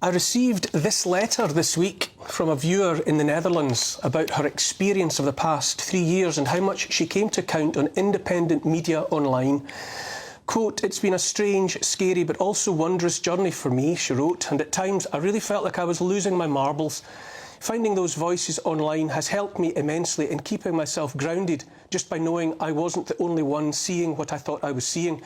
I received this letter this week from a viewer in the Netherlands about her experience of the past 3 years and how much she came to count on independent media online. Quote, "It's been a strange, scary but also wondrous journey for me," she wrote, "and at times I really felt like I was losing my marbles. Finding those voices online has helped me immensely in keeping myself grounded just by knowing I wasn't the only one seeing what I thought I was seeing.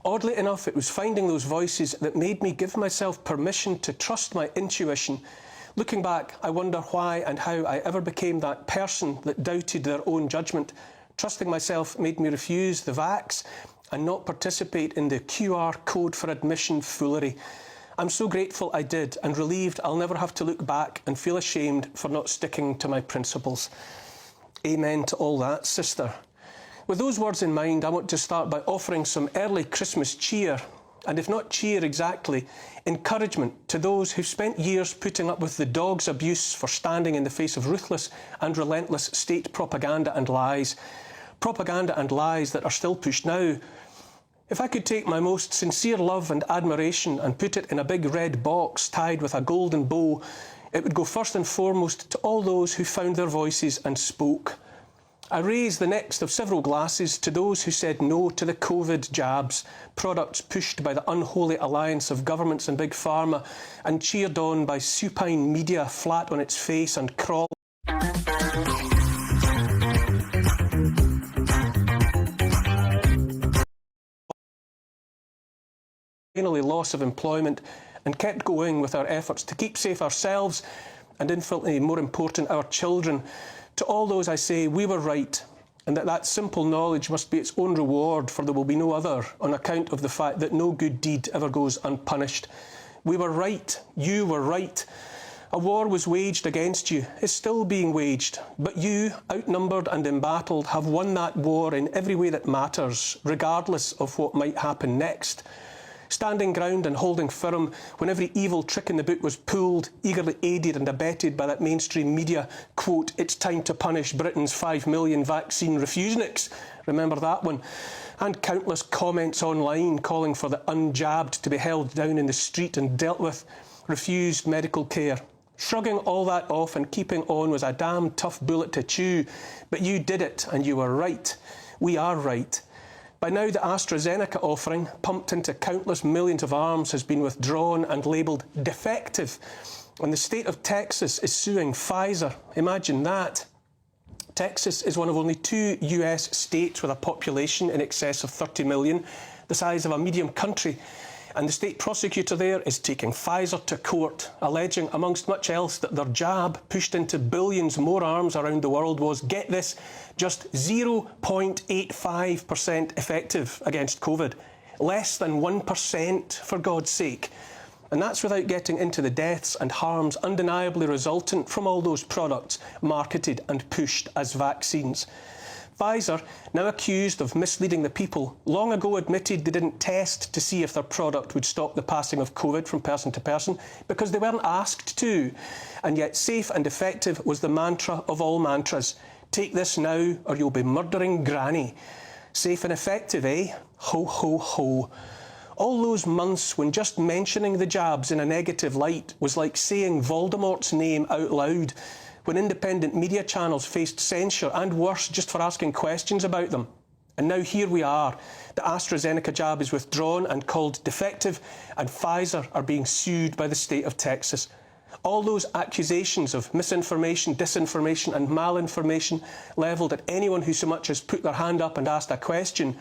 Oddly enough, it was finding those voices that made me give myself permission to trust my intuition. Looking back, I wonder why and how I ever became that person that doubted their own judgment. Trusting myself made me refuse the vax and not participate in the QR code for admission foolery. I'm so grateful I did and relieved I'll never have to look back and feel ashamed for not sticking to my principles." Amen to all that, sister. With those words in mind, I want to start by offering some early Christmas cheer, and if not cheer exactly, encouragement to those who've spent years putting up with the dog's abuse for standing in the face of ruthless and relentless state propaganda and lies. Propaganda and lies that are still pushed now. If I could take my most sincere love and admiration and put it in a big red box tied with a golden bow, it would go first and foremost to all those who found their voices and spoke. I raise the next of several glasses to those who said no to the COVID jabs, products pushed by the unholy alliance of governments and big pharma, and cheered on by supine media flat on its face and crawling loss of employment, and kept going with our efforts to keep safe ourselves and, infinitely more important, our children. To all those I say, we were right, and that simple knowledge must be its own reward, for there will be no other, on account of the fact that no good deed ever goes unpunished. We were right, you were right. A war was waged against you, is still being waged, but you, outnumbered and embattled, have won that war in every way that matters, regardless of what might happen next. Standing ground and holding firm when every evil trick in the book was pulled, eagerly aided and abetted by that mainstream media, quote, "It's time to punish Britain's 5 million vaccine refuseniks." Remember that one? And countless comments online calling for the unjabbed to be held down in the street and dealt with, refused medical care. Shrugging all that off and keeping on was a damn tough bullet to chew, but you did it and you were right. We are right. By now, the AstraZeneca offering, pumped into countless millions of arms, has been withdrawn and labelled defective. And the state of Texas is suing Pfizer. Imagine that. Texas is one of only 2 US states with a population in excess of 30 million, the size of a medium country. And the state prosecutor there is taking Pfizer to court, alleging, amongst much else, that their jab, pushed into billions more arms around the world, was, get this, just 0.85% effective against COVID. Less than 1%, for God's sake. And that's without getting into the deaths and harms undeniably resultant from all those products marketed and pushed as vaccines. Pfizer, now accused of misleading the people, long ago admitted they didn't test to see if their product would stop the passing of COVID from person to person because they weren't asked to. And yet safe and effective was the mantra of all mantras. Take this now or you'll be murdering Granny. Safe and effective, eh? Ho, ho, ho. All those months when just mentioning the jabs in a negative light was like saying Voldemort's name out loud, when independent media channels faced censure and worse just for asking questions about them. And now here we are. The AstraZeneca jab is withdrawn and called defective, and Pfizer are being sued by the state of Texas. All those accusations of misinformation, disinformation and malinformation levelled at anyone who so much as put their hand up and asked a question.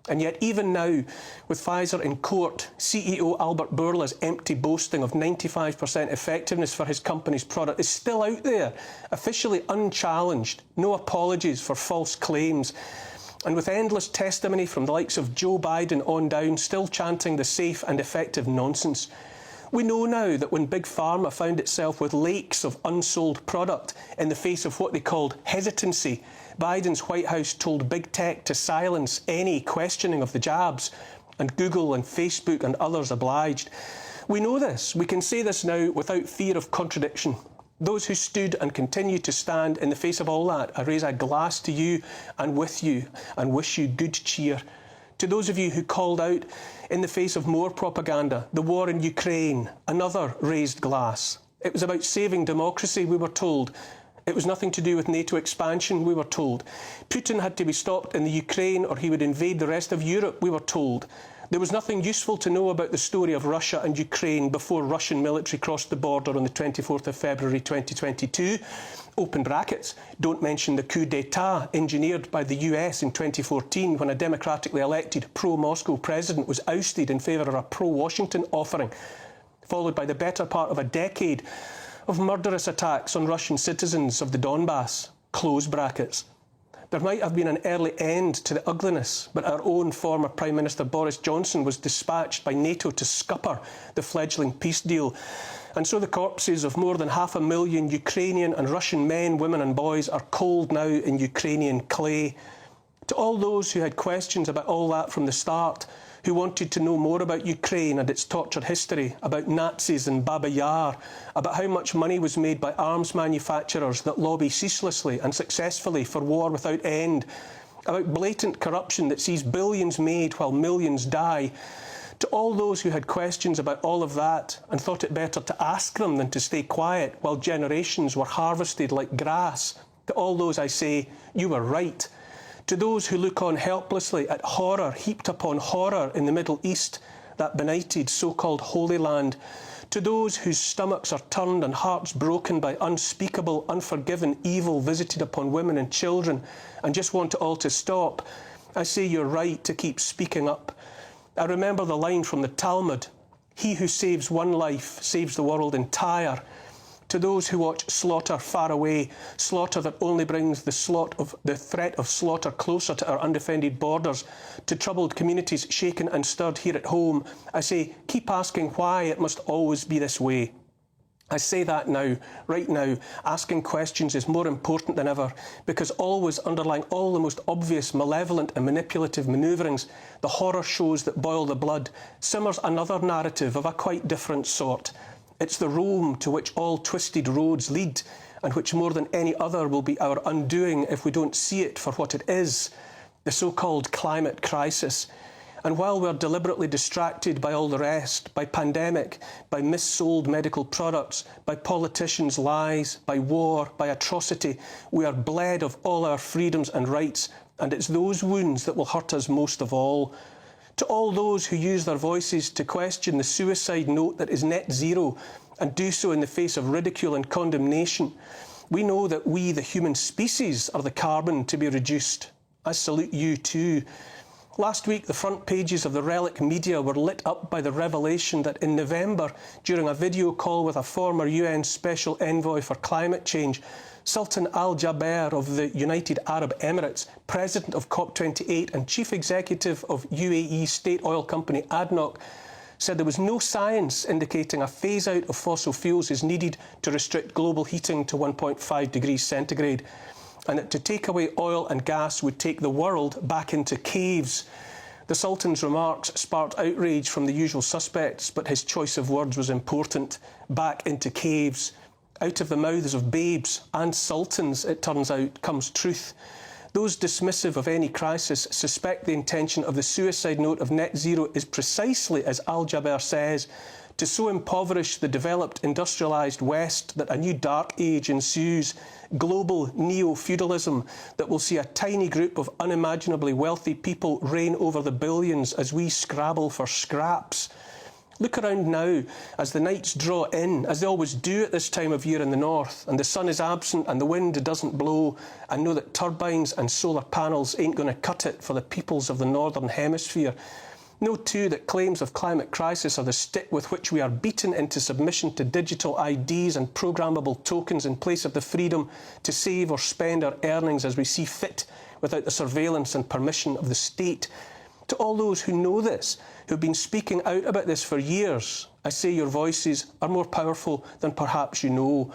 And yet even now, with Pfizer in court, CEO Albert Bourla's empty boasting of 95% effectiveness for his company's product is still out there, officially unchallenged, no apologies for false claims, and with endless testimony from the likes of Joe Biden on down, still chanting the safe and effective nonsense. We know now that when Big Pharma found itself with lakes of unsold product in the face of what they called hesitancy, Biden's White House told Big Tech to silence any questioning of the jabs, and Google and Facebook and others obliged. We know this. We can say this now without fear of contradiction. Those who stood and continue to stand in the face of all that, I raise a glass to you and with you and wish you good cheer. To those of you who called out in the face of more propaganda, the war in Ukraine, another raised glass. It was about saving democracy, we were told. It was nothing to do with NATO expansion, we were told. Putin had to be stopped in the Ukraine or he would invade the rest of Europe, we were told. There was nothing useful to know about the story of Russia and Ukraine before Russian military crossed the border on the 24th of February 2022. Open brackets, don't mention the coup d'etat engineered by the US in 2014 when a democratically elected pro-Moscow president was ousted in favour of a pro-Washington offering, followed by the better part of a decade of murderous attacks on Russian citizens of the Donbass, close brackets. There might have been an early end to the ugliness, but our own former Prime Minister Boris Johnson was dispatched by NATO to scupper the fledgling peace deal. And so the corpses of more than 500,000 Ukrainian and Russian men, women and boys are cold now in Ukrainian clay. To all those who had questions about all that from the start, who wanted to know more about Ukraine and its tortured history, about Nazis and Baba Yar, about how much money was made by arms manufacturers that lobby ceaselessly and successfully for war without end, about blatant corruption that sees billions made while millions die. To all those who had questions about all of that and thought it better to ask them than to stay quiet while generations were harvested like grass, to all those I say, you were right. To those who look on helplessly at horror heaped upon horror in the Middle East, that benighted so-called Holy Land, to those whose stomachs are turned and hearts broken by unspeakable, unforgiven evil visited upon women and children, and just want it all to stop, I say you're right to keep speaking up. I remember the line from the Talmud, he who saves one life saves the world entire. To those who watch slaughter far away, slaughter that only brings the threat of slaughter closer to our undefended borders, to troubled communities shaken and stirred here at home, I say, keep asking why it must always be this way. I say that now, right now, asking questions is more important than ever, because always underlying all the most obvious, malevolent and manipulative manoeuvrings, the horror shows that boil the blood, simmers another narrative of a quite different sort. It's the Rome to which all twisted roads lead, and which more than any other will be our undoing if we don't see it for what it is, the so-called climate crisis. And while we're deliberately distracted by all the rest, by pandemic, by missold medical products, by politicians' lies, by war, by atrocity, we are bled of all our freedoms and rights, and it's those wounds that will hurt us most of all. To all those who use their voices to question the suicide note that is net zero, and do so in the face of ridicule and condemnation, we know that we, the human species, are the carbon to be reduced. I salute you too. Last week, the front pages of the relic media were lit up by the revelation that in November, during a video call with a former UN Special Envoy for Climate Change, Sultan Al Jaber of the United Arab Emirates, President of COP28 and Chief Executive of UAE state oil company ADNOC, said there was no science indicating a phase-out of fossil fuels is needed to restrict global heating to 1.5 degrees centigrade, and that to take away oil and gas would take the world back into caves. The Sultan's remarks sparked outrage from the usual suspects, but his choice of words was important. Back into caves. Out of the mouths of babes and sultans, it turns out, comes truth. Those dismissive of any crisis suspect the intention of the suicide note of net zero is precisely, as Al Jaber says, to so impoverish the developed industrialised West that a new dark age ensues, global neo-feudalism that will see a tiny group of unimaginably wealthy people reign over the billions as we scrabble for scraps. Look around now as the nights draw in, as they always do at this time of year in the north, and the sun is absent and the wind doesn't blow, and know that turbines and solar panels ain't going to cut it for the peoples of the northern hemisphere. Know too that claims of climate crisis are the stick with which we are beaten into submission to digital IDs and programmable tokens in place of the freedom to save or spend our earnings as we see fit without the surveillance and permission of the state. To all those who know this, who've been speaking out about this for years, I say your voices are more powerful than perhaps you know.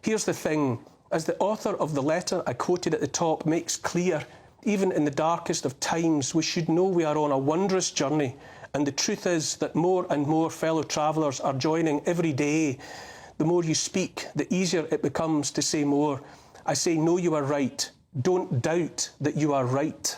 Here's the thing, as the author of the letter I quoted at the top makes clear, even in the darkest of times, we should know we are on a wondrous journey, and the truth is that more and more fellow travellers are joining every day. The more you speak, the easier it becomes to say more. I say, no, you are right. Don't doubt that you are right.